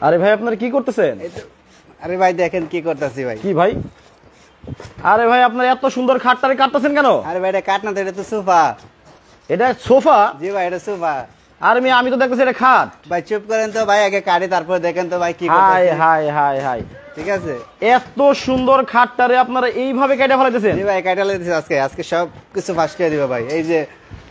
আরে ভাই আপনারা কি করতেছেন? আরে ভাই দেখেন কি করতেছি ভাই। কি ভাই? আরে ভাই আপনারা এত সুন্দর খাটটারে কাটতেছেন কেন? আরে ভাই এটা কাট না তো, এটা তো সোফা। এটা সোফা? জি ভাই এটা সোফা। আরে আমি তো দেখতেছি এটা খাট। ভাই চুপ করেন তো ভাই, আগে কাটি তারপর দেখেন তো ভাই কি হাই করতেছি। হাই হাই হাই, ঠিক আছে। এত সুন্দর খাটটারে আপনারা এইভাবে কেটে ফেলাইতেছেন? জি ভাই কাটা লাইতেছি আজকে সব কিছু ফাঁস করে দিবে ভাই। এই যে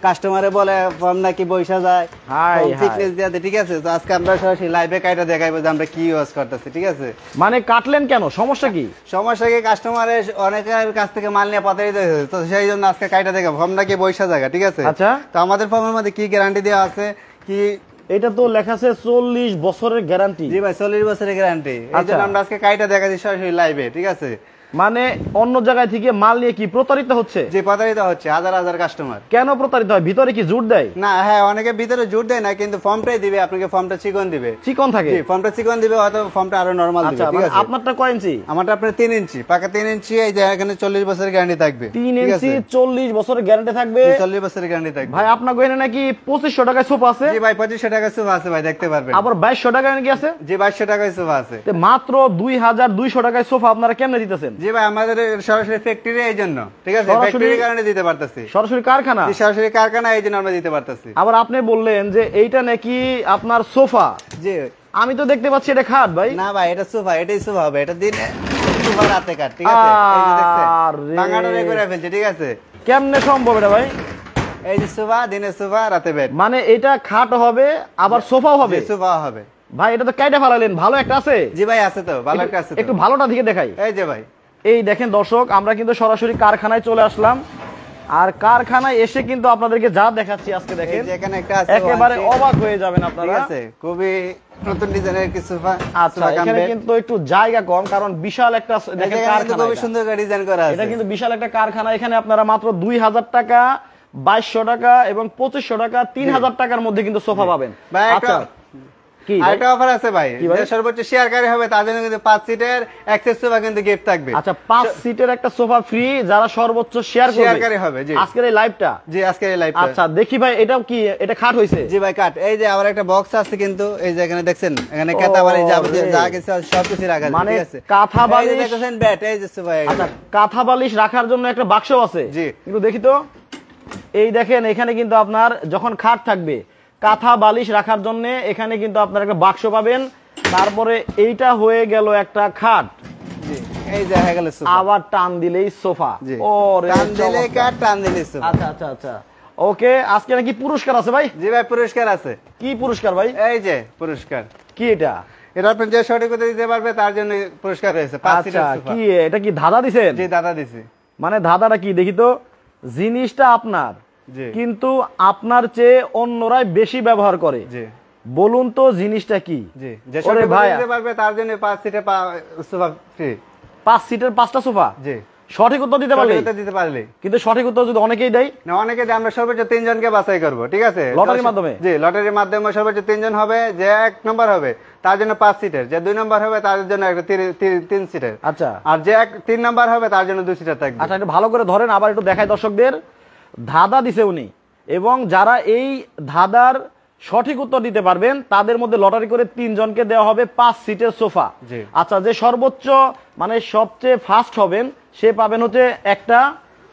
কাস্টমারে বলে ফর্ম নাকি বইসা যায়, হাই হাই, ফিটনেস দিয়ে দেয়, ঠিক আছে। তো আজকে আমরা সরাসরি লাইভে কাটা দেখাইবো যে আমরা কি ইউজ করতেছি, ঠিক আছে। মানে কাটলেন কেন, সমস্যা কি? সমস্যা কি, কাস্টমারের অনেকের কাছ থেকে মাল নিয়ে প্রতারিত হয়েছে, তো সেই জন্য আজকে কাটা দেখাবো ফর্ম নাকি বইসা জায়গা, ঠিক আছে। আচ্ছা, তো আমাদের ফর্মের মধ্যে কি গ্যারান্টি দেওয়া আছে কি? এটা তো লেখা আছে 40 বছরের গ্যারান্টি। জি ভাই 40 বছরের গ্যারান্টি। এই জন্য আমরা আজকে কাইটা দেখাচ্ছি সরাসরি লাইভে, ঠিক আছে। মানে অন্য জায়গায় থেকে মাল নিয়ে কি প্রতারিত হচ্ছে? যে প্রতারিত হচ্ছে হাজার হাজার কাস্টমার। কেন প্রতারিত হয়? ভিতরে কি জুট দেয়? না, হ্যাঁ অনেকে ভিতরে জুট দেয় না, কিন্তু ফর্মটাই দিবে আপনাকে, ফর্মটা চিকন দিবে। চিকন থাকে? জি ফর্মটা চিকন দিবে, হয়তো ফর্মটা আরো নরমাল দিবে, আচ্ছা, ঠিক মানে আছে। আপনারটা কয় ইঞ্চি? আমারটা আপনার 3 ইঞ্চি, পাকা 3 ইঞ্চি। এই যে এখানে 40 বছরের গ্যারান্টি থাকবে। 3 ইঞ্চি 40 বছরের গ্যারান্টি থাকবে? 40 বছরের গ্যারান্টি থাকবে। ভাই আপনার গয়না নাকি 2500 টাকায় সোফা আছে? জি ভাই 2500 টাকা সোফা আছে ভাই, দেখতে পারবেন। আবার 2200 টাকায় নাকি আছে? জি 2200 টাকায় সোফা আছে। তো মাত্র 2200 টাকায় সোফা আপনারা কেমনে দিতেছেন? জি ভাই আমাদের সরাসরি ফ্যাক্টরি, এই জন্য, ঠিক আছে, ফ্যাক্টরির কারণে দিতে পারতেছি। সরাসরি কারখানা? জি সরাসরি কারখানা, এই জন্য আমরা দিতে পারতেছি। আবার আপনি বললেন যে এইটা নাকি আপনার সোফা। জি আমি তো দেখতে পাচ্ছি এটা খাট ভাই। না ভাই এটা সোফা, এটাই সোফা হবে। এটা দিনে সোফা, রাতে কাট, ঠিক আছে। এই যে দেখছেন ভাঙাটা করে ফেলছে, ঠিক আছে। কেমনে সম্ভব এটা ভাই? এই যে সোফা, দিনে সোফা, রাতে বেড। মানে এটা খাট হবে আবার সোফাও হবে? সোফা হবে ভাই। এটা তো কাইটা ফালালেন, ভালো একটা আছে? জি ভাই আছে তো, ভালো একটা আছে। একটু ভালোটা দিকে দেখাই। এই যে ভাই, এই দেখেন দর্শক, আমরা কিন্তু সরাসরি কারখানায় চলে আসলাম। আর কারখানায় এসে কিন্তু আপনাদেরকে যা দেখাচ্ছি আজকে দেখেন, এখানে একটা আছে, একেবারে অবাক হয়ে যাবেন আপনারা। ঠিক আছে, খুবই নতুন ডিজাইনের কিছু সোফা। আচ্ছা, এখানে কিন্তু একটু জায়গা কম, কারণ বিশাল একটা দেখেন কারখানা, খুবই সুন্দর ডিজাইন করা আছে। এটা কিন্তু বিশাল একটা কারখানা। এখানে আপনারা মাত্র 2000 টাকা, 2200 টাকা এবং 2500 টাকা, 3000 টাকার মধ্যে কিন্তু সোফা পাবেন। আচ্ছা কি আরেকটা অফার আছে ভাই, যে সর্বোচ্চ শেয়ারকারী হবে তার জন্য কিন্তু 5 সিটের অ্যাক্সেস সোফা কিন্তু গিফট থাকবে। আচ্ছা 5 সিটের একটা সোফা ফ্রি যারা সর্বোচ্চ শেয়ারকারী হবে। জি আজকের এই লাইভটা। জি আজকের এই লাইভটা। আচ্ছা দেখি ভাই, এটাও কি, এটা খাট হইছে? জি ভাই কাট। এই যে আবার একটা বক্স আছে কিন্তু, এই যে এখানে দেখছেন, এখানে কাঁথা বালিশ যাবতীয় যা কিছু আছে সব কিছু রাখা আছে, ঠিক আছে। কাঁথা বালিশ দেখেন, ব্যাট, এই যে সোফা। আচ্ছা কাঁথা বালিশ রাখার জন্য একটা বাক্স আছে? জি কিন্তু দেখি তো, এই দেখেন এখানে কিন্তু আপনার যখন খাট থাকবে, কাঁথা বালিশ রাখার জন্য এখানে কিন্তু আপনার একটা বাক্স পাবেন। তারপরে এইটা হয়ে গেল একটা খাট। জি এই যে হয়ে গেল সোফা। আবার টান দিলেই সোফা। ওরে টান দিলে কাট, টান দিলে সোফা। আচ্ছা আচ্ছা আচ্ছা ওকে। আজকে নাকি পুরস্কার আছে ভাই? জি ভাই পুরস্কার আছে। কি পুরস্কার ভাই? এই যে পুরস্কার। কি এটা? এটা আপনি যে সঠিক উত্তর দিতে পারবে তার জন্য পুরস্কার রয়েছে। 5 সিটের সোফা। কি এটা, কি ধাঁধা দিবেন? জি ধাঁধা দিছি। মানে ধাঁধাটা কি দেখি তো। জিনিসটা আপনার, কিন্তু আপনার চেয়ে অন্যরাই বেশি ব্যবহার করে। জি বলুন তো জিনিসটা কি? জি যে সঠিক উত্তর দিতে পারবে তার জন্য 5 সিটের সোফা ফ্রি। 5 সিটের 5টা সোফা? জি সঠিক উত্তর দিতে পারলে। কিন্তু সঠিক উত্তর যদি অনেকেই দেয়? না, অনেকে দেয়, আমরা সর্বোচ্চ 3 জনকে বাছাই করব, ঠিক আছে, লটারির মাধ্যমে। জি লটারির মাধ্যমে সর্বোচ্চ 3 জন হবে। যে 1 নম্বর হবে তার জন্য 5 সিটের, যে 2 নম্বর হবে তার জন্য একটা 3 সিটের। আচ্ছা, আর যে 3 নম্বর হবে তার জন্য 2 সিটের থাকবে। আচ্ছা একটু ভালো করে ধরেন, আবার একটু দেখাই দর্শকদের। ধাঁধা দিছে উনি, এবং যারা এই ধাঁধার সঠিক উত্তর দিতে পারবেন তাদের মধ্যে লটারি করে 3 জনকে দেওয়া হবে 5 সিটের সোফা। আচ্ছা যে সর্বোচ্চ মানে সবচেয়ে ফার্স্ট হবেন সে পাবেন হচ্ছে একটা,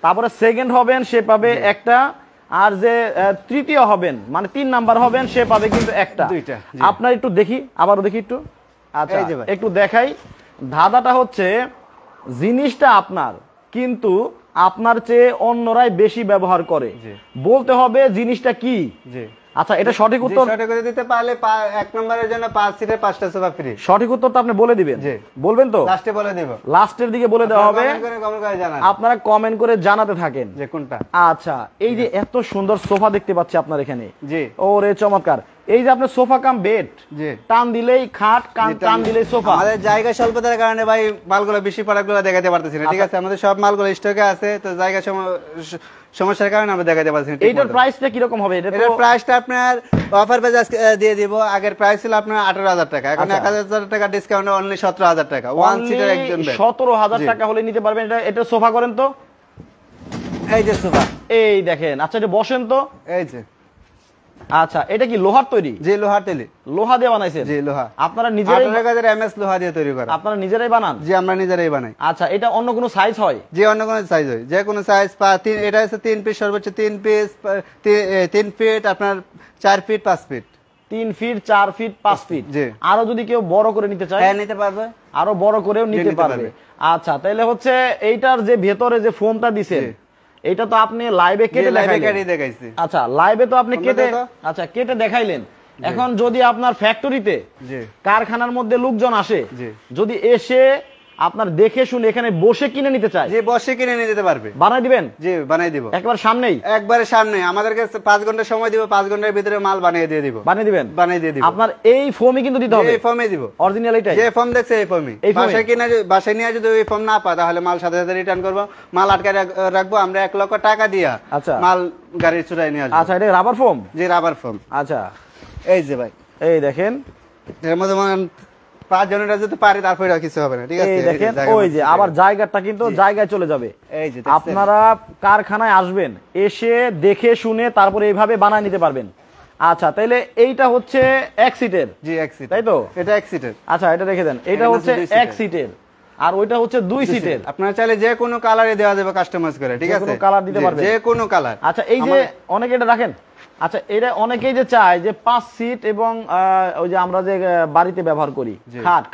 তারপরে সেকেন্ড হবেন সে পাবে একটা, আর যে তৃতীয় হবেন মানে 3 নাম্বার হবেন সে পাবে কিন্তু একটা। আপনার একটু দেখি, আবারও দেখি একটু। আচ্ছা একটু দেখাই। ধাঁধাটা হচ্ছে জিনিসটা আপনার, কিন্তু আপনার চেয়ে অন্যরাই বেশি ব্যবহার করে। বলতে হবে জিনিসটা কি। আচ্ছা এটা সঠিক উত্তর দিতে পারলে 1 নম্বরের জন্য 5 সিটের 5টা সোফা ফ্রি। সঠিক উত্তর তো আপনি বলে দিবেন। বলবেন তো? লাস্টে বলে দেব। লাস্টের দিকে বলে দেওয়া হবে। আপনারা কমেন্ট করে জানাতে থাকেন যে কোনটা। আচ্ছা এই যে এত সুন্দর সোফা দেখতে পাচ্ছি আপনার এখানে। জি ওরে চমৎকার। এই যে আপনার সোফা কাম বেড, টান দিলেই খাট, টান দিলেই সোফা। আমাদের জায়গা স্বল্পতার কারণে ভাই মালগুলো বেশি প্রোডাক্টগুলো দেখাতে পারতেছি না, ঠিক আছে। আমাদের সব মালগুলো স্টকে আছে, তো জায়গা সমস্যার কারণে আমরা দেখাতে পারছি না। এইটার প্রাইসটা কি রকম হবে? এটার প্রাইসটা আপনার অফার পেজ দিয়ে দিব। আগের প্রাইস ছিল আপনার 18000 টাকা, এখন 1000 টাকা ডিসকাউন্ট, অনলি 17000 টাকা। 1 সিটার একজন 17000 টাকা হলে নিতে পারবেন। এটা সোফা করেন তো, এই যে সোফা, এই দেখেন। আচ্ছা এটা বসেন তো, এই যে আচ্ছা, এটা কি লোহার তৈরি? জি লোহার তৈরি। লোহা দিয়ে বানাইছেন? জি লোহা। আপনারা নিজেরাই 18 গজের এমএস লোহা দিয়ে তৈরি করা। আপনারা নিজেরাই বানান? জি আমরা নিজেরাই বানাই। আচ্ছা, এটা অন্য কোনো সাইজ হয়? জি অন্য কোনো সাইজ হয়, যে কোনো সাইজ এটা হচ্ছে 3 পিস, সর্বোচ্চ 3 পিস, 3 ফিট, আপনার 4 feet 5 feet. 3 feet 4 feet 5 feet. জি। আরো যদি কেউ বড় করে নিতে চায়? হ্যাঁ নিতে পারবে, আরো বড় করেও নিতে পারবে। আচ্ছা, তাহলে হচ্ছে এইটার যে ভেতরে যে ফোমটা দিছেন, এটা তো আপনি লাইভে কেটে দেখাইছি। আচ্ছা, লাইভে তো আপনি কেটে, আচ্ছা কেটে দেখাইলেন। এখন যদি আপনার ফ্যাক্টরিতে, কারখানার মধ্যে লোকজন আসে, যদি এসে আপনার দেখে শুনে এখানে বসে কিনে নিতে চায়, যে বসে কিনে নিয়ে যেতে পারবে, বানাই দিবেন? জি বানাই দিব, একবার সামনেই, একবারে সামনে। আমাদের কাছে 5 ঘন্টা সময় দিব, 5 ঘন্টার ভিতরে মাল বানিয়ে দিয়ে দিব। বানিয়ে দিবেন? বানিয়ে দিয়ে দিব। আপনার এই ফোমই কিন্তু দিতে হবে? এই ফোমই দিব, অরিজিনাল এটাই। যে ফোম দেখছে এই ফোমই। বাসায় কিনে, বাসায় নিয়ে যদি ওই ফোম না পায় তাহলে মাল সাথে সাথে রিটার্ন করব, মাল আটকে রাখবো আমরা 1 লক্ষ টাকা দিয়া। আচ্ছা, মাল গাড়ি চুরাই নিয়ে আসবো। আচ্ছা, এটা রাবার ফোম? জি রাবার ফোম। আচ্ছা, এই যে ভাই, এই দেখেন, এর মধ্যে 5 জনেরা যদি পারে তারপরে কিছু হবে না, ঠিক আছে? এই দেখেন, ওই যে আবার জায়গাটা কিন্তু জায়গায় চলে যাবে। এই যে আপনারা কারখানায় আসবেন, এসে দেখে শুনে তারপরে এইভাবে বানায় নিতে পারবেন। আচ্ছা, তাহলে এইটা হচ্ছে 1 সিটের? জি 1 সিট। তাই তো? এটা 1 সিটের। আচ্ছা, এটা রেখে দেন। এটা হচ্ছে 1 সিটের, আর ওইটা হচ্ছে 2 সিটের। আপনারা চাইলে যে কোনো কালারে দেওয়া যাবে কাস্টমাইজ করে, ঠিক আছে? যে কোনো কালার দিতে পারবেন, যে কোনো কালার। আচ্ছা, এই যে অনেকে এটা রাখেন, আচ্ছা এটা অনেকেই যে চায় যে 5 সিট এবং ওই যে আমরা যে বাড়িতে ব্যবহার করি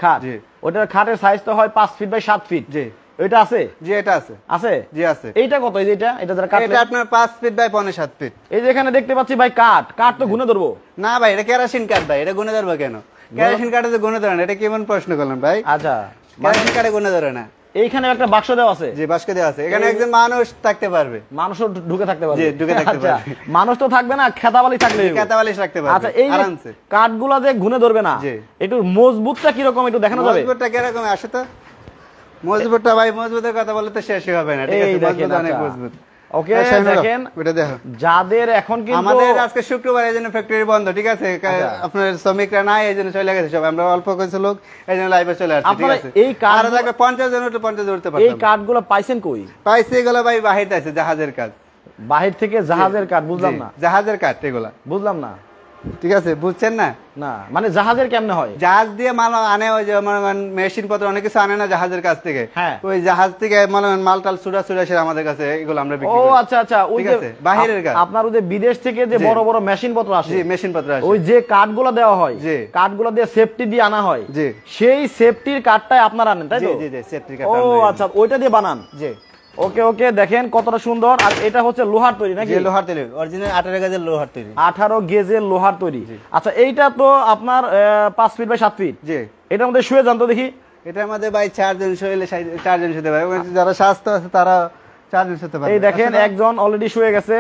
খাট, ওটার খাটের সাইজ তো হয় 5 ফিট বাই 7 ফিট। জি ওইটা আছে? জি এটা আছে। আছে? জি আছে। এইটা কত? এই যে এটা যারা কাটলে, এটা আপনার 5 ফিট বাই 5.5 ফিট। এই যে এখানে দেখতে পাচ্ছি ভাই কাঠ তো গুনে ধরবো না ভাই, এটা কেরোসিন কাঠ ভাই, এটা গুনে ধরবো কেন? কেরোসিন কাঠে তো গুনে ধরে না, এটা কেমন প্রশ্ন করলেন ভাই? আচ্ছা, কেরোসিন কাঠে গুনে ধরে না। এইখানে একটা বাক্স দেওয়া আছে? জি বাক্স দেওয়া আছে, এখানে একজন মানুষ থাকতে পারবে, মানুষও ঢুকে থাকতে পারবে? জি ঢুকে থাকতে পারবে। মানুষ তো থাকবে না, খেতাবালি থাকলে, খেতাবালি রাখতে পারবে। আচ্ছা, এই কাঠগুলা যে গুনে ধরবে না, একটু মজবুতটা কি রকম একটু দেখানো যাবে? মজবুতটা কি রকম আসে তো? মজবুতটা ভাই, মজবুতের কথা বলতে তো শেষই হবে না, ঠিক আছে? মজবুত অনেক মজবুত। ওকে, দেখেন ওটা দেখো, যাদের এখন কিন্তু আমাদের আজকে শুক্রবার, এই জন্য ফ্যাক্টরি বন্ধ, ঠিক আছে? আপনার শ্রমিকরা নাই, এই জন্য চলে গেছে সব, আমরা অল্প কিছু লোক এই জন্য লাইভে চলে আসছি, ঠিক আছে? এই কাঠ থাকবে 50 জন, 50 ধরতে পারতাম। এই কাঠগুলো পাইছেন কই? পাইছি এগুলো ভাই বাহির আছে, জাহাজের কাঠ। বাহির থেকে জাহাজের কাঠ? বুঝলাম না। জাহাজের কাঠ এগুলা, বুঝলাম না। ঠিক আছে, বুঝছেন না? না মানে জাহাজের কেমনে হয়? জাহাজ দিয়ে মাল আনে, ওই যে মেশিন পত্র অনেক কিছু আনে না জাহাজের কাছ থেকে, হ্যাঁ, ওই জাহাজ থেকে মাল টাল ছুড়া এসে আমাদের কাছে এগুলো আমরা বিক্রি করি। ও আচ্ছা আচ্ছা, ওই যে বাহিরের কাঠ। আপনার ওই যে বিদেশ থেকে যে বড় বড় মেশিন পত্র আসে, জি মেশিন পত্র আসে, ওই যে কাঠগুলো দেওয়া হয়, জি কাঠগুলো দিয়ে সেফটি দিয়ে আনা হয়, জি সেই সেফটির কাঠটাই আপনারা আনেন, তাই তো? জি জি সেফটি কাঠ। ও আচ্ছা, ওইটা দিয়ে বানান? জি। ওকে ওকে, দেখেন কতটা সুন্দর। আর এটা হচ্ছে লোহার তৈরি নাকি? জি লোহার তৈরি, অরিজিনাল 18 গেজের লোহার তৈরি। 18 গেজের লোহার তৈরি। আচ্ছা, এইটা তো আপনার 5 ফিট বাই 7 ফিট। জি। এটার মধ্যে শুয়ে যান তো দেখি। এটার মধ্যে ভাই 4 জন শুলে 4 জন শুতে পারে, যারা স্বাস্থ্য আছে তারা 4 জন শুতে পারে। এই দেখেন, একজন অলরেডি শুয়ে গেছে।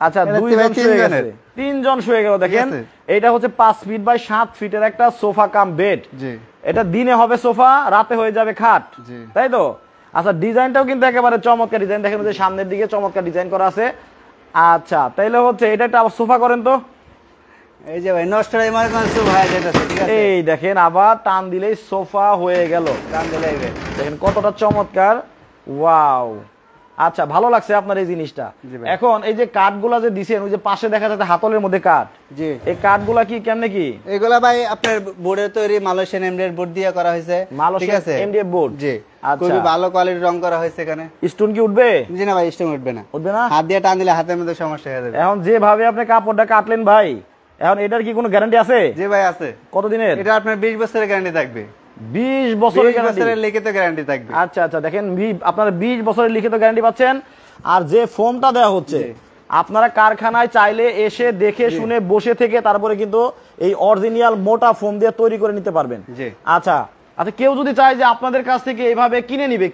আচ্ছা, 2 জন শুয়ে গেছে, 3 জন শুয়ে গেল। দেখেন, এটা হচ্ছে 5 ফিট বাই 7 ফিটের একটা সোফা কাম বেড। জি। এটা দিনে হবে সোফা, রাতে হয়ে যাবে খাট, তাই তো? আচ্ছা, ডিজাইনটাও কিন্তু একেবারে চমৎকার ডিজাইন। দেখেন যে সামনের দিকে চমৎকার ডিজাইন করা আছে। আচ্ছা, তাইলে হচ্ছে এটা একটা আবার সোফা করেন তো। এই যে ভাই নষ্ট হয়ে মানে কোন সোফা হয়ে যাচ্ছে, ঠিক আছে? এই দেখেন, আবার টান দিলেই সোফা হয়ে গেল। টান দিলেই দেখেন কতটা চমৎকার। ওয়াও, আচ্ছা ভালো লাগছে আপনার এই জিনিসটা। এখন এই যে কাঠগুলা যে দিছেন, ওই যে পাশে দেখা যাচ্ছে হাতলের মধ্যে কাঠ, জি এই কাঠগুলা কি কেমনে কি? এগুলা ভাই আপনার বোর্ডের তৈরি, মালয়েশিয়ান এমডিএফ বোর্ড দিয়ে করা হয়েছে, ঠিক আছে? এমডিএফ বোর্ড, জি। খুবই ভালো কোয়ালিটির রং করা হয়েছে এখানে। স্টোন কি উঠবে? জি না ভাই, স্টোন উঠবে না। উঠবে না? হাত দিয়ে টান দিলে হাতের মধ্যে সমস্যা হয়ে যাবে। এখন যেভাবে আপনি কাপড়টা কাটলেন ভাই, এখন এটার কি কোনো গ্যারান্টি আছে? জি ভাই আছে। কতদিনের? এটা আপনার 20 বছরের গ্যারান্টি থাকবে। 20 বছরের লিখিত গ্যারান্টি থাকবে। আচ্ছা আচ্ছা, দেখেন আপনারা 20 বছরের লিখিত গ্যারান্টি পাচ্ছেন। আর যে ফোমটা দেওয়া হচ্ছে, আপনারা কারখানায় চাইলে এসে দেখে শুনে বসে থেকে তারপরে কিন্তু এই অরিজিনাল মোটা ফোম দিয়ে তৈরি করে নিতে পারবেন। আচ্ছা আচ্ছা, কেউ যদি চায় যে আপনাদের কাছ থেকে এইভাবে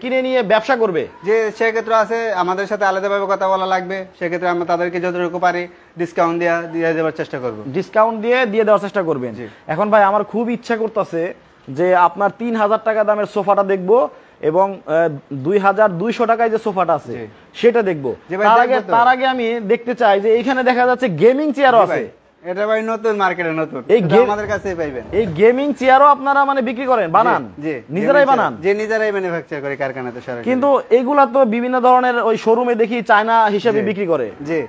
কিনে নিয়ে ব্যবসা করবে, যে সেক্ষেত্রে আছে, আমাদের সাথে আলাদাভাবে কথা বলা লাগবে। সেক্ষেত্রে আমরা তাদেরকে যতটুকু পারি ডিসকাউন্ট দিয়ে দেওয়ার চেষ্টা করবো। ডিসকাউন্ট দিয়ে দেওয়ার চেষ্টা করবেন। এখন ভাই আমার খুব ইচ্ছা করতেছে যে আপনার 3000 টাকা দামের সোফাটা দেখবো এবং 2200 টাকায় যে সোফাটা আছে সেটা দেখবো। তার আগে আমি দেখতে চাই যে এইখানে দেখা যাচ্ছে গেমিং চেয়ারও আছে। এটা ভাই নতুন মার্কেটে, নতুন, আমাদের কাছেই পাইবেন। এই গেমিং চেয়ারও আপনারা মানে বিক্রি করেন, বানান? জি, নিজেরাই বানান? যে নিজেরাই ম্যানুফ্যাকচার করে কারখানাতে সরাসরি। কিন্তু এগুলা তো বিভিন্ন ধরনের ওই শোরুমে দেখি চায়না হিসেবে বিক্রি করে। জি,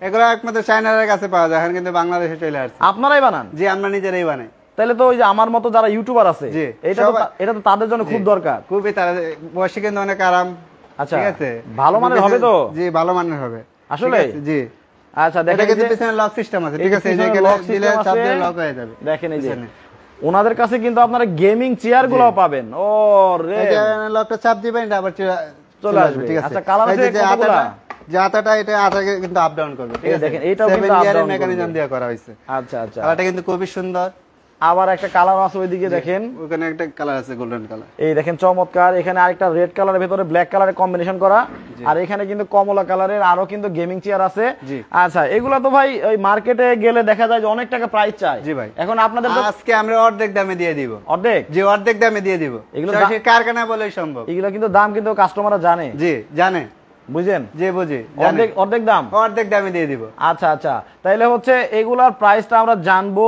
এগুলো একমাত্র চায়নার কাছে পাওয়া যায়, এখন কিন্তু বাংলাদেশে চলে আসছে। আপনারাই বানান? জি, আমরা নিজেরাই বানাই। তাহলে তো ওই যে আমার মতো যারা ইউটিউবার আছে, এটা তো তাদের জন্য খুব দরকার। খুবই, তারা বসে কিন্তু অনেক আরাম। আচ্ছা, ঠিক আছে, ভালো মানের হবে তো? জি, ভালো মানের হবে আসলে। জি। আচ্ছা, দেখেন কিন্তু পিছনে লক সিস্টেম আছে, ঠিক আছে, এই যে দিলে চাপ দিয়ে লক হয়ে যাবে। দেখেন এই যে ওনাদের কাছে কিন্তু আপনারা গেমিং চেয়ার গুলো পাবেন। ও রে, এই যে লকটা চাপ দিবেন, এটা আবার চলে আসবে। ঠিক আছে। আচ্ছা, কালার আছে কতগুলা? যে আটাটা, এটা আটাকে কিন্তু আপ ডাউন করবে। ঠিক আছে, দেখেন এটাও কিন্তু আপ ডাউন মেকানিজম দিয়ে করা হয়েছে। আচ্ছা আচ্ছা, কালারটা কিন্তু খুবই সুন্দর। আবার একটা কালার আছে ওইদিকে, দেখেন ওখানে একটা কালার আছে গোল্ডেন কালার। এই দেখেন চমৎকার। এখানে আরেকটা রেড কালারের ভিতরে ব্ল্যাক কালারের কম্বিনেশন করা, আর এখানে কিন্তু কমলা কালারের আরো কিন্তু গেমিং চেয়ার আছে। আচ্ছা, এগুলা তো ভাই ওই মার্কেটে গেলে দেখা যায় যে অনেক টাকা প্রাইস চায়। জি ভাই, এখন আপনাদের তো আজকে আমরা অর্ধেক দামে দিয়ে দিব। অর্ধেক? জি, অর্ধেক দামে দিয়ে দিব। এগুলো কারখানা বলেই সম্ভব। এগুলো কিন্তু দাম কিন্তু কাস্টমাররা জানে। জি, জানে। বুঝেন? জি, বুঝি। অর্ধেক দাম? অর্ধেক দামে দিয়ে দিব। আচ্ছা আচ্ছা, তাইলে হচ্ছে এগুলার প্রাইসটা আমরা জানবো।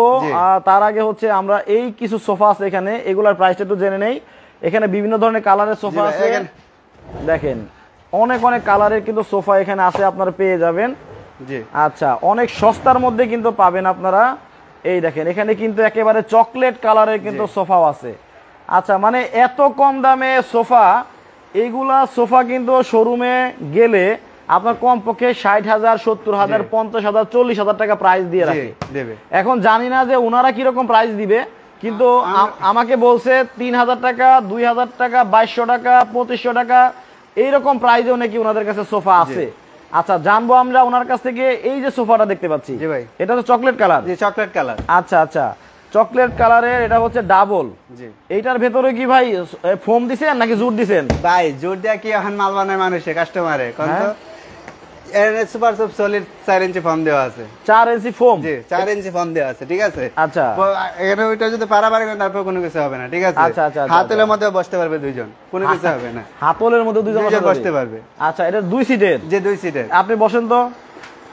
তার আগে হচ্ছে আমরা এই কিছু সোফা আছে এখানে, এগুলার প্রাইসটা একটু জেনে নেই। এখানে বিভিন্ন ধরনের কালারের সোফা আছে, দেখেন অনেক অনেক কালারের কিন্তু সোফা এখানে আছে, আপনারা পেয়ে যাবেন। জি। আচ্ছা, অনেক সস্তার মধ্যে কিন্তু পাবেন আপনারা। এই দেখেন এখানে কিন্তু একেবারে চকলেট কালারের কিন্তু সোফাও আছে। আচ্ছা, মানে এত কম দামে সোফা, এইগুলা সোফা কিন্তু শোরুমে গেলে আপনার কমপক্ষে 60,000, 70,000, 50,000, 40,000 টাকা প্রাইস দিয়ে রাখে। এখন জানি না যে ওনারা কিরকম প্রাইস দিবে, কিন্তু আমাকে বলছে 3,000 টাকা, 2,000 টাকা, 2,200 টাকা, 2,500 টাকা এইরকম প্রাইসেও নাকি ওনাদের কাছে সোফা আছে। আচ্ছা, জানবো আমরা ওনার কাছ থেকে। এই যে সোফাটা দেখতে পাচ্ছি, এটা তো চকলেট কালার? জি, চকলেট কালার। আচ্ছা আচ্ছা, চকলেট কালারের, এটা হচ্ছে ডাবল। এইটার ভেতরে কি ভাই ফোম দিছেন নাকি জুট দিছেন? ভাই, জুট দিয়া কি এখন মাল বানায় মানুষে, কাস্টমারে কোন তো সুপার সব সলিড 4 ইঞ্চি ফোম দেওয়া আছে। 4 ইঞ্চি ফোম? জি, 4 ইঞ্চি ফোম দেওয়া আছে। ঠিক আছে। আচ্ছা, এখানে ওইটা যদি পারাপারি করেন তারপর কোনো কিছু হবে না। ঠিক আছে। আচ্ছা আচ্ছা, হাতলের মধ্যে বসতে পারবে দুইজন, কোনো কিছু হবে না। হাতলের মধ্যে দুইজন বসতে পারবে। আচ্ছা, এটা 2 সিটের? যে 2 সিটের। আপনি বসেন তো।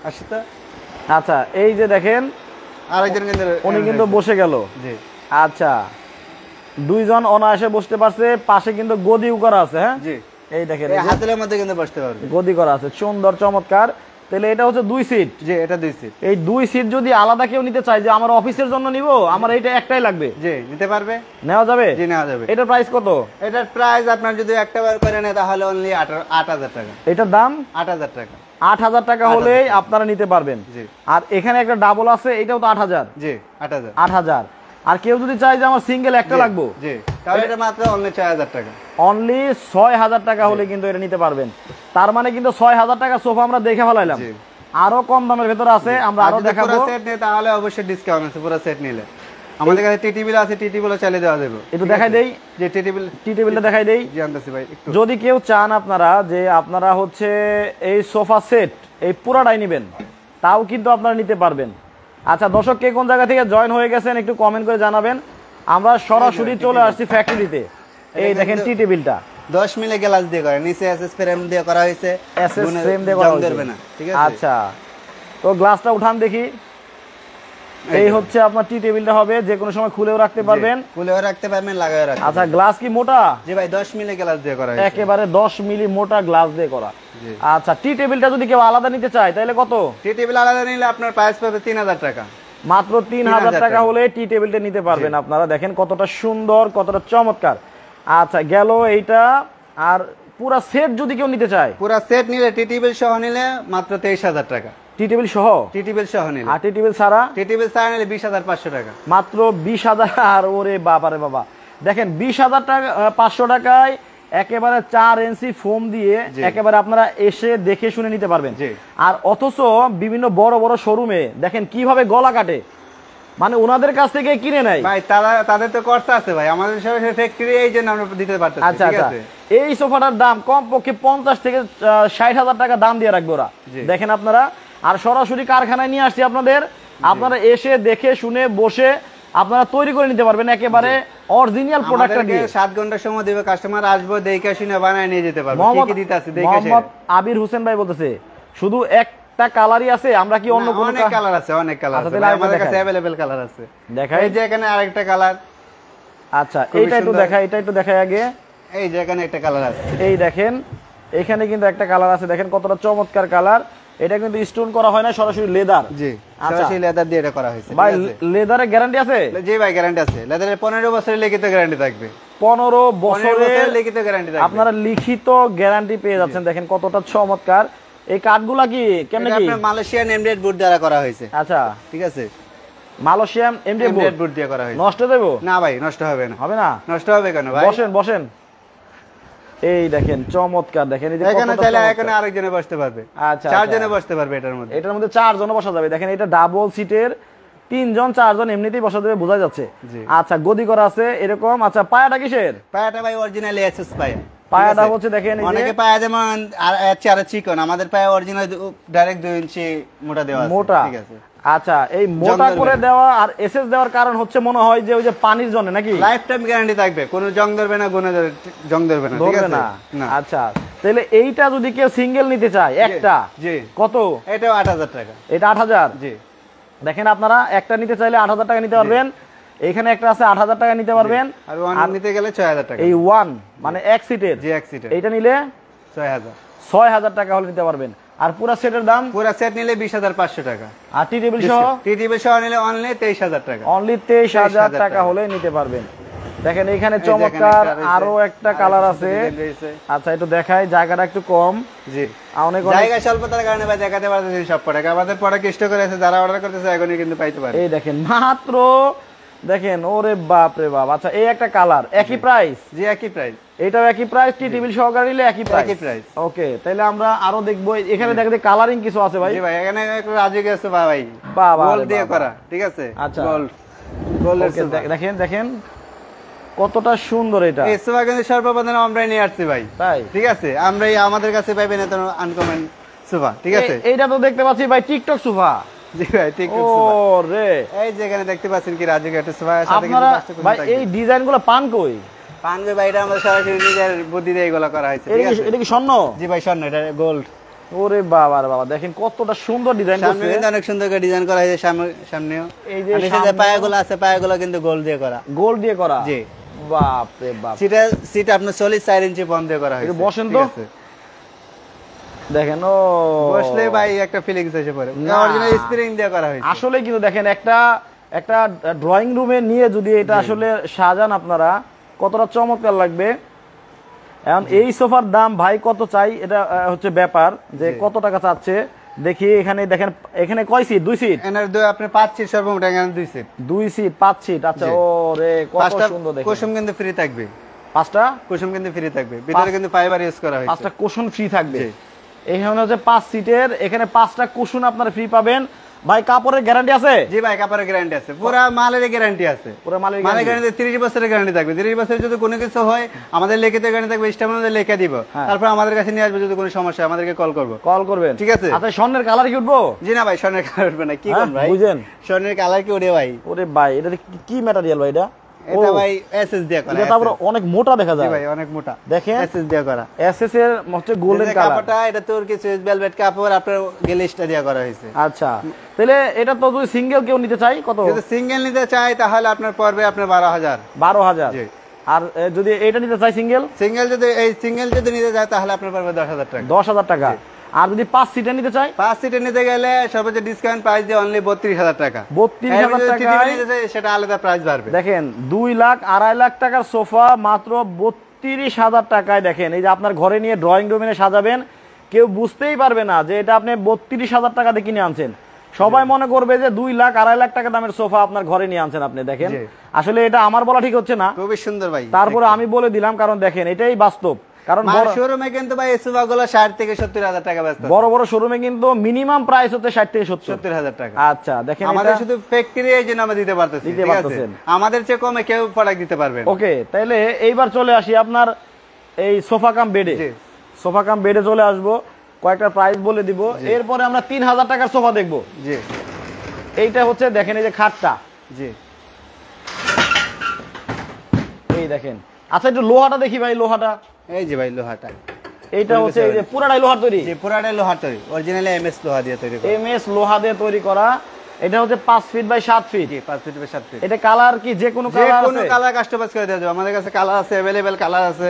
আসি তো। আচ্ছা, এই যে দেখেন আরেকজন কিন্তু উনি কিন্তু বসে গেল। জি। আচ্ছা, দুইজন অনায়াসে বসতে পারছে। পাশে কিন্তু গদিও করা আছে। হ্যাঁ, জি, এই দেখেন হাতলের মধ্যে কিন্তু বসতে পারবে, গদি করা আছে, সুন্দর চমৎকার। তাহলে এটা হচ্ছে 2 সিট? জি, এটা 2 সিট। এই 2 সিট যদি আলাদা কেউ নিতে চায়, যে আমার অফিসের জন্য নিব, আমার এইটা একটাই লাগবে, জি, নিতে পারবে? নেওয়া যাবে? জি, নেওয়া যাবে। এটার প্রাইস কত? এটার প্রাইস আপনার যদি একটা বার করে নেয় তাহলে অনলি 8,000 টাকা। এটার দাম 8,000 টাকা। 8,000 টাকা হলেই আপনারা নিতে পারবেন। জি। আর এখানে একটা ডাবল আছে, এটাও তো 8,000? জি, 8,000। 8,000। আর কেউ যদি চায় যে আমার সিঙ্গেল একটা লাগবে, জি, তাহলে এটা মাত্র অনলি 6,000 টাকা। অনলি 6,000 টাকা হলে কিন্তু এটা নিতে পারবেন। তার মানে কিন্তু 6,000 টাকা সোফা আমরা দেখে ফেলাইলাম। আরো কম দামের ভেতরে আছে, আমরা আরো দেখাবো। পুরো সেট নিতে তাহলে অবশ্যই ডিসকাউন্ট আছে। পুরো সেট নিলে আমাদের কাছে টি টেবিল আছে, টি টেবিলও চালিয়ে দেওয়া যাবে। একটু দেখাই দেই। যে টি টেবিলটা দেখাই দেই। জি, আনতেছি ভাই একটু। যদি কেউ চান আপনারা যে আপনারা হচ্ছে এই সোফা সেট এই পুরাটাই নেবেন, তাও কিন্তু আপনারা নিতে পারবেন। আচ্ছা, দর্শক কে কোন জায়গা থেকে জয়েন হয়ে গেছেন একটু কমেন্ট করে জানাবেন। আমরা সরাসরি চলে আসছি ফ্যাক্টরিতে। এই দেখেন টি টেবিলটা 10 মিলি গ্লাস দিয়ে করা, নিচে এসএস ফ্রেম দিয়ে করা হয়েছে, এসএস ফ্রেম দিয়ে করা হয়েছে। ঠিক আছে। আচ্ছা, তো গ্লাসটা উঠান দেখি। এই হচ্ছে আপনার টি টেবিলটা হবে, যে কোনো সময় খুলেও রাখতে পারবেন, খুলেও রাখতে পারবেন, লাগায়ও রাখতে পারবেন। আচ্ছা, গ্লাস কি মোটা? জি ভাই, 10 মিলি গ্লাস দিয়ে করা হয়েছে, একেবারে 10 মিলি মোটা গ্লাস দিয়ে করা। আচ্ছা, টি টেবিলটা যদি কেউ আলাদা নিতে চায় তাহলে কত? টি টেবিল আলাদা নিলে আপনার প্রাইস পাবে 3,000 টাকা। মাত্র 3,000 টাকা হলে টি টেবিলটা নিতে পারবেন আপনারা। দেখেন কতটা সুন্দর, কতটা চমৎকার। আচ্ছা, গেল এইটা। আর পুরা সেট যদি কেউ নিতে চায়, পুরা সেট নিলে টি টেবিল সহ নিলে মাত্র 23,000 টাকা। টি টেবিল সহ? টি টেবিল সহ নিলে। আর টি টেবিল ছাড়া? টি টেবিল ছাড়া নিলে 20,500 টাকা। মাত্র 20,000। আর ওরে বাবারে বাবা, দেখেন 20,000 টাকা 500 টাকায় একেবারে 4 ইঞ্চি ফোম দিয়ে একেবারে আপনারা এসে দেখে শুনে নিতে পারবেন। আর অথচ বিভিন্ন বড় বড় শোরুমে দেখেন কিভাবে গলা কাটে, মানে ওনাদের কাছ থেকে কিনে নেয় ভাই। তাদের তো খরচা আছে ভাই, আমাদের সরাসরি ফ্যাক্টরি, এই জন্য আমরা দিতে পারতেছি। আচ্ছা আচ্ছা, এই সোফাটার দাম কমপক্ষে 50 থেকে 60,000 টাকা দাম দিয়ে রাখবে ওরা। দেখেন আপনারা, আর সরাসরি কারখানায় নিয়ে আসছি আপনাদের, আপনারা এসে দেখে শুনে বসে আপনারা তৈরি করে নিতে পারবেন একেবারে অরিজিনাল প্রোডাক্টটা দিয়ে। 7 ঘন্টা সময় দেবে, কাস্টমার আসবে, দেখে শুনে বানায় নিয়ে যেতে পারবে। কি কি দিতে আছে দেখে। মোহাম্মদ আবির হোসেন ভাই বলতেছে শুধু একটা কালারই আছে, আমরা কি অন্য কোনো? অনেক কালার আছে, অনেক কালার আছে আমাদের কাছে, अवेलेबल কালার আছে। দেখাই, এই যে এখানে আরেকটা কালার। আচ্ছা, এটা একটু দেখাই, এটা একটু দেখাই আগে। এই যে এখানে একটা কালার আছে, এই দেখেন এখানে কিন্তু একটা কালার আছে, দেখেন কতটা চমৎকার কালার। এটা কিন্তু স্টোন করা হয় না, সরাসরি লেদার। জি, সরাসরি লেদার দিয়ে এটা করা হয়েছে। ভাই লেদারের গ্যারান্টি আছে? জি ভাই, গ্যারান্টি আছে। লেদারের 15 বছরের লিখিত গ্যারান্টি থাকবে। 15 বছরের লিখিত গ্যারান্টি থাকবে। আপনারা লিখিত গ্যারান্টি পেয়ে যাচ্ছেন। দেখেন কতটা চমৎকার। এই কাঠগুলা কি কেমনে কি? এটা মালয়েশিয়ান এমডিএফ বোর্ড দ্বারা করা হয়েছে। আচ্ছা, ঠিক আছে, মালয়েশিয়ান এমডিএফ বোর্ড দিয়ে করা হয়েছে। নষ্ট দেবো না ভাই, নষ্ট হবে না। হবে না? নষ্ট হবে কেন ভাই? বসেন বসেন। এই দেখেন চমৎকার, দেখেন এই যে এখানে কতটা চাইলে চমৎকার। এখানে আরেকজনে বসতে পারবে। আচ্ছা, 4 জনে বসতে পারবে এটার মধ্যে 4 জন বসা যাবে। দেখেন এটা ডাবল সিটের, 3 জন 4 জন এমনিতেই বসা যাবে, বোঝা যাচ্ছে। আচ্ছা, গদি করা আছে এরকম। আচ্ছা, পায়াটা কিসের? পায়াটা ভাই অরিজিনাল এসএস পায়া। পায়াটা হচ্ছে দেখেন এই যে অনেকে পায়া যেমন আর চিকন, আমাদের পায়া অরিজিনাল ডাইরেক্ট 2 ইঞ্চি মোটা দেওয়া আছে। মোটা। ঠিক আছে। আচ্ছা, এই মোটা করে দেওয়া আর এসএস দেওয়ার কারণ হচ্ছে মনে হয় যে ওই যে পানির জন্য নাকি? লাইফ টাইম গ্যারান্টি থাকবে, কোনো জং ধরবে না, কোনো জং ধরবে না। ঠিক আছে না? আচ্ছা, তাহলে এইটা যদি কেউ সিঙ্গেল নিতে চায় একটা, জি, কত? এটাও 8000 টাকা। এটা 8000? জি, দেখেন আপনারা একটা নিতে চাইলে 8000 টাকা নিতে পারবেন। এইখানে একটা আছে 8000 টাকা নিতে পারবেন। আর ওয়ান নিতে গেলে 6000 টাকা। এই ওয়ান মানে এক সিটের? জি, এক সিটের। এইটা নিলে 6000 টাকা হলে নিতে পারবেন। আর পুরো সেটের দাম? পুরো সেট নিলে 20500 টাকা। আর টি টেবিল সহ? টি টেবিল সহ নিলে অনলি 23000 টাকা। অনলি 23000 টাকা হলে নিতে পারবেন। দেখেন এখানে চমৎকার আরো একটা কালার আছে। আচ্ছা, একটু দেখাই, জায়গাটা একটু কম। জি, অনেক জায়গা স্বল্পতার কারণে ভাই দেখাতে পারতেছি সব প্রোডাক্ট। আমাদের প্রোডাক্ট স্টক করে আছে, যারা অর্ডার করতেছে এখনই কিন্তু পাইতে পারে। এই দেখেন মাত্র, দেখেন ওরে বাপ রে বাপ। আচ্ছা, এই একটা কালার, একই প্রাইস? জি, একই প্রাইস। এটাও একই প্রাইস, টি টেবিল সহকারে নিলে একই প্রাইস। ওকে, তাহলে আমরা আরো দেখবো। এখানে দেখতে কালারিং কিছু আছে ভাই? জি ভাই, এখানে একটু রাজুক আছে ভাই, বাবা গোল্ড দিয়ে করা। ঠিক আছে, আচ্ছা, গোল্ড। দেখেন দেখেন কতটা সুন্দর এটা। এই সোফা কিন্তু সর্বপ্রথম আমরা নিয়ে আসছি ভাই। তাই? ঠিক আছে, আমরা আমাদের কাছে পাইবেন এত আনকমন সোফা। ঠিক আছে, এইটা তো দেখতে পাচ্ছি ভাই টিকটক সোফা। জি ভাই, টিকটক সোফা। ও রে, এই যে এখানে দেখতে পাচ্ছেন কি রাজুক একটা সোফা। আপনারা ভাই এই ডিজাইনগুলো পান কই? পানবে ভাই, এটা আমাদের সরাসরি নিজের বুদ্ধি দিয়ে এগুলো করা হয়েছে। ঠিক আছে, এটা কি স্বর্ণ? জি ভাই, স্বর্ণ, এটা গোল্ড। ওরে বাবা রে বাবা, দেখেন কতটা সুন্দর ডিজাইন করছে। সামনে কিন্তু অনেক সুন্দর করে ডিজাইন করা হয়েছে। সামনেও এই যে সামনে পায়াগুলো আছে, পায়াগুলো কিন্তু গোল্ড দিয়ে করা। গোল্ড দিয়ে করা? জি। বাপ রে বাপ। সিট আপনার সলিড 4 ইঞ্চি বন্ধ দিয়ে করা হয়েছে। বসেন তো, দেখেন ও বসলে ভাই একটা ফিলিংস এসে পড়ে। অরিজিনাল স্প্রিং দিয়ে করা হয়েছে। আসলে কিন্তু দেখেন একটা ড্রয়িং রুমে নিয়ে যদি এটা আসলে সাজান আপনারা, কতটা চমৎকার লাগবে। এখন এই সোফার দাম ভাই কত চাই এটা হচ্ছে ব্যাপার, যে কত টাকা চাচ্ছে দেখি। এখানে দেখেন, এখানে কয় সিট? 2 সিট। এনার আপনি 5 সিট সর্বমোট, এখানে 2 সিট। 2 seat 5 seat. আচ্ছা, ও রে কত সুন্দর। দেখেন কুশন কিন্তু ফ্রি থাকবে। 5টা কুশন কিন্তু ফ্রি থাকবে, ভিতরে কিন্তু ফাইবার ইউজ করা হয়েছে। 5টা কুশন ফ্রি থাকবে। এখানে হচ্ছে 5 সিটের, এখানে 5টা কুশন আপনারা ফ্রি পাবেন। ভাই কাপড়ের গ্যারান্টি আছে? জি ভাই, কাপড়ের গ্যারান্টি আছে, পুরো মালের গ্যারান্টি আছে। পুরো মালের গ্যারান্টি 30 বছরের গ্যারান্টি থাকবে। 30 বছরের যদি কোনো কিছু হয় আমাদের লিখিত গ্যারান্টি থাকবে, স্টাম্পের মধ্যে লিখে দিব। তারপর আমাদের কাছে নিয়ে আসবে, যদি কোনো সমস্যা আমাদেরকে কল করবেন। ঠিক আছে। আচ্ছা, স্বর্ণের কালার কি উঠবো? জি না ভাই, স্বর্ণের কালার উঠবে না। কি কোন ভাই, বুঝেন স্বর্ণের কালার কি উঠে ভাই? ওরে ভাই, এটা কি ম্যাটেরিয়াল ভাই? এটা ভাই এসএস দিয়ে করা। এটা তারপর অনেক মোটা দেখা যায়। জি ভাই, অনেক মোটা। দেখেন এসএস দিয়ে করা। এসএস এর হচ্ছে গোল্ডেন কালার কাপড়টা। এটা তুর্কি সুইস ভেলভেট কাপড়, আপনার গ্লেজটা দিয়ে করা হয়েছে। আচ্ছা, তাহলে এটা তো যদি সিঙ্গেল কেউ নিতে চাই কত? যদি সিঙ্গেল নিতে চাই তাহলে আপনার পড়বে আপনার 12000। 12000? জি। আর যদি এটা নিতে চাই সিঙ্গেল যদি নিতে চাই তাহলে আপনার পড়বে 10000 টাকা। 10000 টাকা। আর যদি 5 সিটের নিতে চাই? 5 সিটের নিতে গেলে সর্বোচ্চ ডিসকাউন্ট প্রাইস দিয়ে অনলি 32000 টাকা। 32000 টাকা নিতে চাই সেটা আলাদা প্রাইস বাড়বে। দেখেন 2 লাখ 2.5 লাখ টাকার সোফা মাত্র 32000 টাকায়। দেখেন এই যে আপনার ঘরে নিয়ে ড্রয়িং রুমে সাজাবেন, কেউ বুঝতেই পারবে না যে এটা আপনি 32000 টাকা দিয়ে কিনে আনছেন। সবাই মনে করবে যে 2 লাখ 2.5 লাখ টাকা দামের সোফা আপনার ঘরে নিয়ে আনছেন আপনি। দেখেন আসলে এটা আমার বলা ঠিক হচ্ছে না। খুবই সুন্দর ভাই, তারপরে আমি বলে দিলাম, কারণ দেখেন এটাই বাস্তব। কারণ শোরুমে কিন্তু ভাই এই সোফাগুলো 60 থেকে 70000 টাকা বেচতে, বড় বড় শোরুমে কিন্তু মিনিমাম প্রাইস হচ্ছে 60 থেকে 70000 টাকা। আচ্ছা, দেখেন আমাদের শুধু ফ্যাক্টরি এই জন্য আমরা দিতে পারতেছি। ঠিক আছে, আমাদের চেয়ে কমে কেউ প্রোডাক্ট দিতে পারবে না। ওকে, তাহলে এইবার চলে আসি আপনার এই সোফা কাম বেডে। সোফা কাম বেডে চলে আসবো, কয়েকটা প্রাইস বলে দিব, এরপরে আমরা 3000 টাকার সোফা দেখবো। জি, এইটা হচ্ছে দেখেন এই যে খাটটা। জি, এই দেখেন। আচ্ছা, একটু লোহাটা দেখি ভাই। লোহাটা এই যে ভাই, লোহাটা এইটা হচ্ছে এই যে পুরাটাই লোহার তৈরি? জি, পুরাটাই লোহার তৈরি, অরিজিনালি এমএস লোহা দিয়ে তৈরি করা। এমএস লোহা দিয়ে তৈরি করা। এটা হচ্ছে 5 ফিট বাই 7 ফিট। জি, 5 ফিট বাই 7 ফিট। এটা কালার কি যে কোনো কালার আছে? যে কোনো কালার কাস্টমাইজ করে দেওয়া যাবে। আমাদের কাছে কালার আছে, अवेलेबल কালার আছে।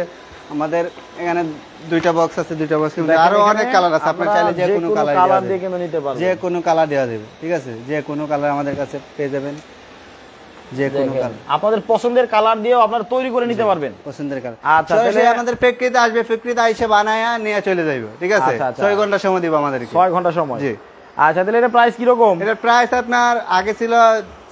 আমাদের এখানে দুইটা বক্স আছে, দুইটা বক্স আরো অনেক কালার আছে, আপনি চাইলে যে কোনো কালার দিয়ে কিন্তু নিতে পারবেন, যে কোনো কালার দেওয়া যাবে, ঠিক আছে, যে কোনো কালার আমাদের কাছে পেয়ে যাবেন, যে কোনো কালার আপনাদের পছন্দের কালার দিয়েও আপনারা তৈরি করে নিতে পারবেন, পছন্দের কালার। আচ্ছা তাহলে আমাদের ফ্যাক্টরিতে আসবে, ফ্যাক্টরিতে এসে বানায়া নিয়ে চলে যাবে, ঠিক আছে, 6 ঘন্টা সময় দিব আমাদেরকে, 6 ঘন্টা সময়। জি। আচ্ছা তাহলে এটা প্রাইস কি রকম? এটার প্রাইস আপনার আগে ছিল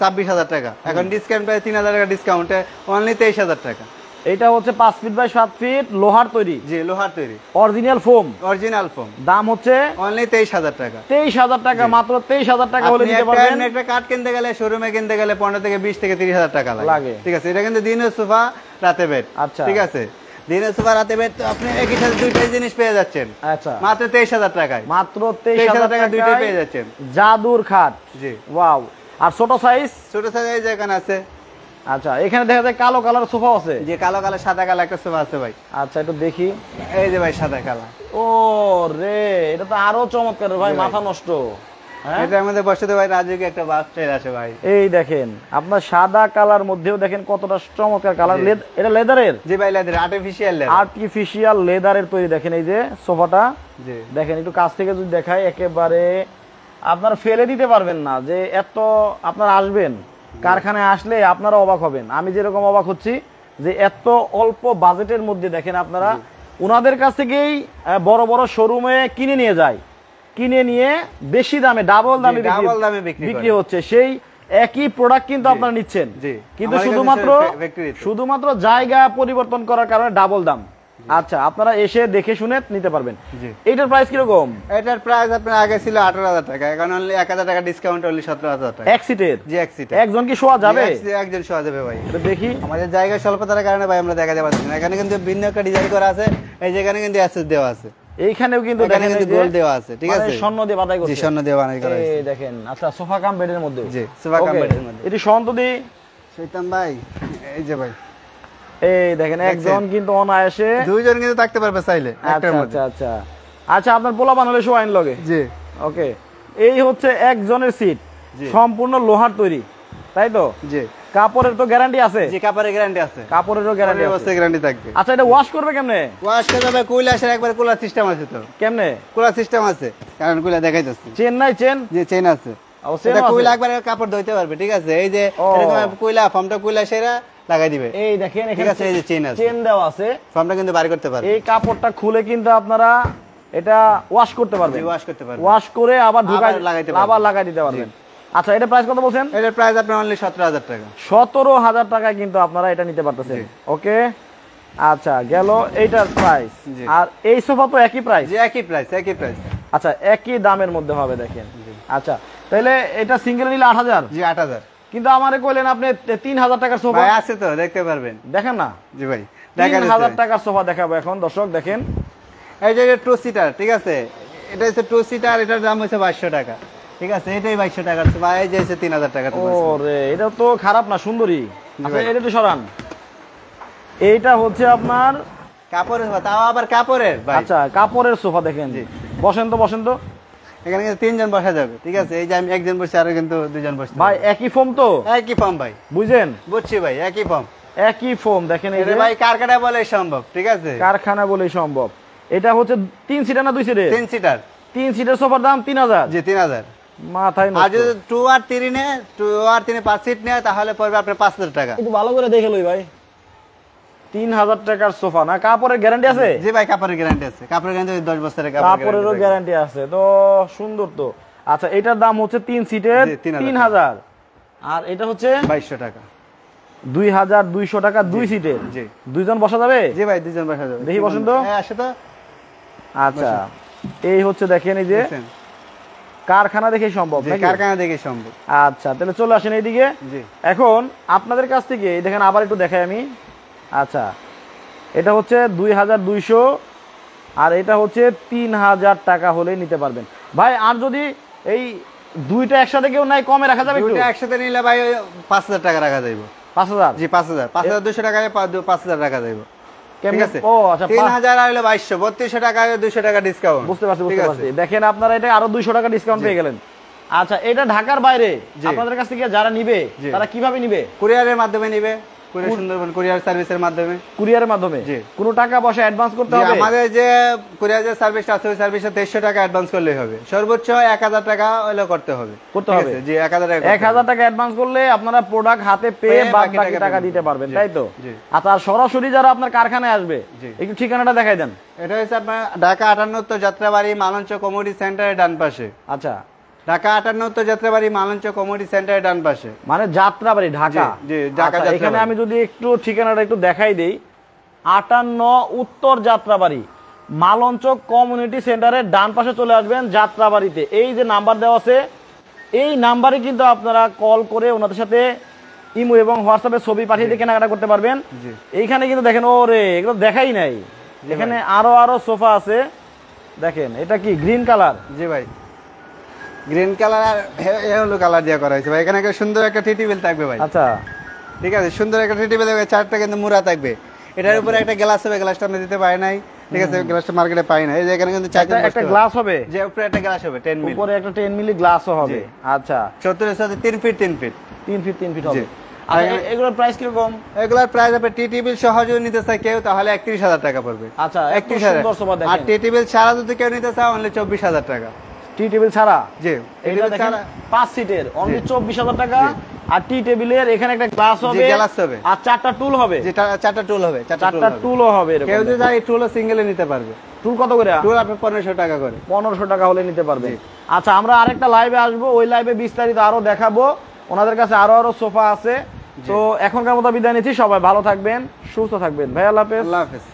26,000 টাকা, এখন ডিসকাউন্ট প্রাইস 3,000 টাকা ডিসকাউন্টে অনলি 23,000 টাকা। এটা হচ্ছে 5 ফিট বাই 7 ফিট লোহার তৈরি, জি লোহার তৈরি, অরিজিনাল ফোম, অরিজিনাল ফোম, দাম হচ্ছে অনলি 23,000 টাকা। 23,000 টাকা, মাত্র 23,000 টাকা হলে নিতে পারবেন। একটা কাঠ কিনতে গেলে, শোরুমে কিনতে গেলে 15 থেকে 20 থেকে 30,000 টাকা লাগে, ঠিক আছে। এটা কিন্তু দিনের সোফা রাতে বেড, আচ্ছা ঠিক আছে, দিনের সোফা রাতে বেড তো আপনি একই সাথে দুইটাই জিনিস পেয়ে যাচ্ছেন, আচ্ছা মাত্র 23,000 টাকায়, মাত্র 23,000 টাকা দুইটাই পেয়ে যাচ্ছেন, জাদুর খাট, জি ওয়াও। আর ছোট সাইজ? ছোট সাইজ এখানে আছে। আচ্ছা এখানে দেখা যায় কালো কালার সোফা আছে, যে কালো কালার সাদা কালার একটা সোফা আছে ভাই। আচ্ছা একটু দেখি, এই যে ভাই সাদা কালার, ও রে এটা তো আরো চমৎকার ভাই, মাথা নষ্ট। এটা আমাদের বসতে ভাই রাজুকে একটা বাস ট্রেল আছে ভাই, এই দেখেন আপনার সাদা কালার মধ্যেও দেখেন কতটা চমৎকার কালার। এটা লেদারের? জি ভাই লেদার, আর্টিফিশিয়াল লেদারের তৈরি। দেখেন এই যে সোফাটা, জি দেখেন একটু কাছ থেকে যদি দেখাই, একেবারে আপনারা ফেলে দিতে পারবেন না, যে এত আপনারা আসবেন কারখানায় আসলে আপনারা অবাক হবেন, আমি যেরকম অবাক হচ্ছি যে এত অল্প বাজেটের মধ্যে দেখেন আপনারা ওনাদের কাছ থেকেই বড় বড় শোরুমে কিনে নিয়ে যায়, কিনে নিয়ে বেশি দামে ডাবল দামে বিক্রি হচ্ছে, সেই একই প্রোডাক্ট কিন্তু আপনারা নিচ্ছেন, কিন্তু শুধুমাত্র জায়গা পরিবর্তন করার কারণে ডাবল দাম। আচ্ছা আপনারা এসে দেখে শুনে নিতে পারবেন। এটার প্রাইস কিরকম? এটার প্রাইস আপনার আগে ছিল 18,000 টাকা, এখন অনলি 1,000 টাকা ডিসকাউন্ট, অনলি 17,000 টাকা। এক সিটের? জি এক সিটের। একজন কি শোয়া যাবে? একজন শোয়া যাবে ভাই। এটা দেখি, আমাদের জায়গা স্বল্পতার কারণে ভাই আমরা দেখাতে পারছি না, এখানে কিন্তু ভিন্ন একটা ডিজাইন করা আছে, এই যেখানে কিন্তু অ্যাসেস দেওয়া আছে, এইখানেও কিন্তু দেখেন এই যে গোল দেওয়া আছে, ঠিক আছে, স্বর্ণ দিয়ে বাঁধাই করছে, জি স্বর্ণ দিয়ে বানাই করা আছে, এই দেখেন। আচ্ছা সোফা কাম বেডের মধ্যে? জি সোফা কাম বেডের মধ্যে। এটি সন্তদি শৈতান ভাই, এই যে ভাই এই দেখেন একজন কিন্তু অনায়াসে, দুইজন কিন্তু থাকতে পারবে চাইলে একটার মধ্যে। আচ্ছা আচ্ছা আচ্ছা আপনার পোলা বানালে শো আইন লগে, জি ওকে। এই হচ্ছে একজনের সিট, সম্পূর্ণ লোহার তৈরি, তাই তো? জি। কাপড়ের তো গ্যারান্টি আছে? জি কাপড়ের গ্যারান্টি আছে, কাপড়েরও গ্যারান্টি আছে, অবশ্যই গ্যারান্টি থাকবে। আচ্ছা এটা ওয়াশ করবে কেমনে? ওয়াশ করবে ভাই কুলাসের একবার কুলার সিস্টেম আছে, তো কেমনে কুলার সিস্টেম আছে, কারণ কুলা দেখাইতেছে, চেন নাই? চেন? জি চেন আছে, এটা কুলা একবার কাপড় ধুইতে পারবে, ঠিক আছে, এই যে এরকম কুলা ফর্মটা কুলা সেরা লাগাই দিবে, এই দেখেন এখানে আছে, এই যে চেন আছে, চেন দেওয়া আছে, ফর্মটা কিন্তু বাইরে করতে পারবে, এই কাপড়টা খুলে কিন্তু আপনারা এটা ওয়াশ করতে পারবেন, ওয়াশ করতে পারবেন, ওয়াশ করে আবার ঢুকাই লাগাইতে পারবেন, আবার লাগাই দিতে পারবেন। আচ্ছা এটা প্রাইস কত বলছেন? এটার প্রাইস আপনার অনলি 17,000 টাকা, 17,000 টাকায় কিন্তু আপনারা এটা নিতে পারতেছেন, ওকে। আচ্ছা গেল এইটার প্রাইস, আর এই সোফা তো একই প্রাইস? জি একই প্রাইস, একই প্রাইস, আচ্ছা একই দামের মধ্যে হবে, দেখেন। আচ্ছা তাহলে এটা সিঙ্গেল নিলে 8,000? জি 8,000। কিন্তু আমারে কইলেন আপনি 3,000 টাকার সোফা? ভাই আছে তো, দেখতে পারবেন, দেখেন না। জি ভাই 3,000 টাকার সোফা দেখাবো এখন, দর্শক দেখেন। এই যে 2 সিটার, ঠিক আছে, এটা হচ্ছে 2 সিটার, এটার দাম হচ্ছে 2200 টাকা, ঠিক আছে, এটাই 2200 টাকা, ভাই এই যে 3,000 টাকা। ওরে এটা তো খারাপ না, সুন্দরী। আচ্ছা এটা তো সরান, এইটা হচ্ছে আপনার কাপড়ের সোফা, তাও আবার কাপড়ের ভাই। আচ্ছা কাপড়ের সোফা দেখেন, বসেন তো বসেন তো, এখানে কিন্তু 3 জন বসা যাবে, ঠিক আছে, এই যে আমি একজন বসে আর কিন্তু 2 জন বসতে ভাই একই ফোম তো? একই ফর্ম ভাই, বুঝেন? বুঝছি ভাই, একই ফর্ম, একই ফোম, দেখেন এই যে ভাই কারখানা বলে সম্ভব, ঠিক আছে, কারখানা বলেই সম্ভব। এটা হচ্ছে 3 সিটার না 2 সিটের? 3 সিটার। 3 সিটের সোফার দাম 3,000? জি 3,000। মাথায় আর যদি 2 আর 3 নে, 2 আর 3 5 সিট নেয়, তাহলে পড়বে আপনার 5,000 টাকা। একটু ভালো করে দেখে লই ভাই, 3,000 টাকার সোফা না? কাপড়ের গ্যারান্টি আছে? জি ভাই কাপড়ের গ্যারান্টি আছে, কাপড়ের গ্যারান্টি 10 বছরের কাপড়েরও গ্যারান্টি আছে, তো সুন্দর তো। আচ্ছা এটার দাম হচ্ছে 3 সিটের 3,000, আর এটা হচ্ছে 2200 টাকা, 2,200 টাকা 2 সিটের। জি দুইজন বসা যাবে? জি ভাই দুইজন বসা যাবে, দেখি বসেন তো। হ্যাঁ আসে তো। আচ্ছা এই হচ্ছে দেখেন এই যে কারখানা দেখেই সম্ভব নাকি? কারখানা দেখেই সম্ভব। আচ্ছা তাহলে চলে আসেন এইদিকে। এখন আপনাদের কাছ থেকে দেখেন আবার একটু দেখাই আমি। আচ্ছা এটা হচ্ছে 2,200 আর এটা হচ্ছে 3,000 টাকা হলে নিতে পারবেন ভাই। আর যদি এই দুইটা একসাথে কেউ নাই কমে রাখা যাবে? দুইটা একসাথে নিলে ভাই 5,000 টাকা রাখা যাবে। 5,000? জি 5,000, 5,200 টাকায় 5,000 রাখা যাবে। ঠিক আছে। ও আচ্ছা 3,000 আর হলো 2200, 3200 টাকা 200 টাকা ডিসকাউন্ট। বুঝতে পারছি বুঝতে পারছি। দেখেন আপনারা এটা আরো 200 টাকা ডিসকাউন্ট পেয়ে গেলেন। আচ্ছা এটা ঢাকার বাইরে আপনাদের কাছ থেকে যারা নিবে তারা কিভাবে নিবে? কুরিয়ারের মাধ্যমে নিবে। পুরো সুন্দরবন কুরিয়ার সার্ভিসের মাধ্যমে। কুরিয়ারের মাধ্যমে? জি। কোনো টাকা পয়সা অ্যাডভান্স করতে হবে? আমাদের যে কুরিয়ার যে সার্ভিসটা আছে ওই সার্ভিসে 150 টাকা অ্যাডভান্স করলেই হবে, সর্বোচ্চ 1000 টাকা হলো করতে হবে। জি 1000 টাকা অ্যাডভান্স করলে আপনারা প্রোডাক্ট হাতে পেয়ে বাকি টাকা দিতে পারবেন, তাই তো? আচ্ছা সরাসরি যারা আপনার কারখানায় আসবে একটু ঠিকানাটা দেখাই দেন। এটা হচ্ছে আপনার ঢাকা 58 উত্তর যাত্রাবাড়ি মালঞ্চ কমিউনিটি সেন্টারের ডান পাশে। আচ্ছা ঢাকা 58 উত্তর যাত্রাবাড়ি মালঞ্চ কমিউনিটি সেন্টারের ডান পাশে, মানে যাত্রাবাড়ি ঢাকা। জি ঢাকা। এখানে আমি যদি একটু ঠিকানাটা একটু দেখাই দেই, 58 উত্তর যাত্রাবাড়ি মালঞ্চ কমিউনিটি সেন্টারের ডান পাশে চলে আসবেন যাত্রাবাড়িতে। এই যে নাম্বার দেওয়া আছে এই নাম্বারে কিন্তু আপনারা কল করে ওনাদের সাথে ইমো এবং হোয়াটসঅ্যাপে ছবি পাঠিয়ে দিয়ে কেনাকাটা করতে পারবেন। এইখানে কিন্তু দেখেন ওরে এগুলো দেখাই নাই, এখানে আরো সোফা আছে দেখেন। এটা কি গ্রিন কালার? জি ভাই গ্রিন কালার আর ইয়েলো কালার দিয়ে করা হয়েছে ভাই। এখানে একটা সুন্দর একটা টি টেবিল থাকবে ভাই। আচ্ছা ঠিক আছে, সুন্দর একটা টি টেবিল থাকবে, চারটা কিন্তু মুড়া থাকবে। এটার উপরে একটা গ্লাস হবে, গ্লাসটা আমরা দিতে পারি নাই, ঠিক আছে, গ্লাসটা মার্কেটে পাই না। এই যে এখানে কিন্তু চারটা একটা গ্লাস হবে, যে উপরে একটা গ্লাস হবে 10 মিলি, উপরে একটা 10 মিলি গ্লাসও হবে। আচ্ছা 70 এর সাথে 3 ফিট 3 ফিট 3 ফিট 3 ফিট হবে। আর এগুলোর প্রাইস কি রকম? এগুলোর প্রাইস হবে টি টেবিল সহ যদি নিতে চায় কেউ তাহলে 31000 টাকা পড়বে। আচ্ছা 31000। আর টি টেবিল ছাড়া যদি কেউ নিতে চায় অনলি 24000 টাকা। টি টেবিল ছাড়া? জি এটা দেখেন 5 সিটের অনলি 24000 টাকা। আর টি টেবিলের এখানে একটা গ্লাস হবে, গ্লাস হবে, আর চারটা টুল হবে। জি চারটা টুল হবে, চারটা টুলও হবে। কেউ যদি চায় টুলও সিঙ্গেলে নিতে পারবে। টুল কত করে? টুল আপনি 1500 টাকা করে। 1500 টাকা হলে নিতে পারবে। আচ্ছা আমরা আরেকটা লাইভে আসবো, ওই লাইভে বিস্তারিত আরো দেখাবো। ওনাদের কাছে আরো সোফা আছে। তো এখনকার মতো বিদায় নিচ্ছি, সবাই ভালো থাকবেন, সুস্থ থাকবেন ভাই। আল্লাহ হাফেজ। আল্লাহ হাফেজ।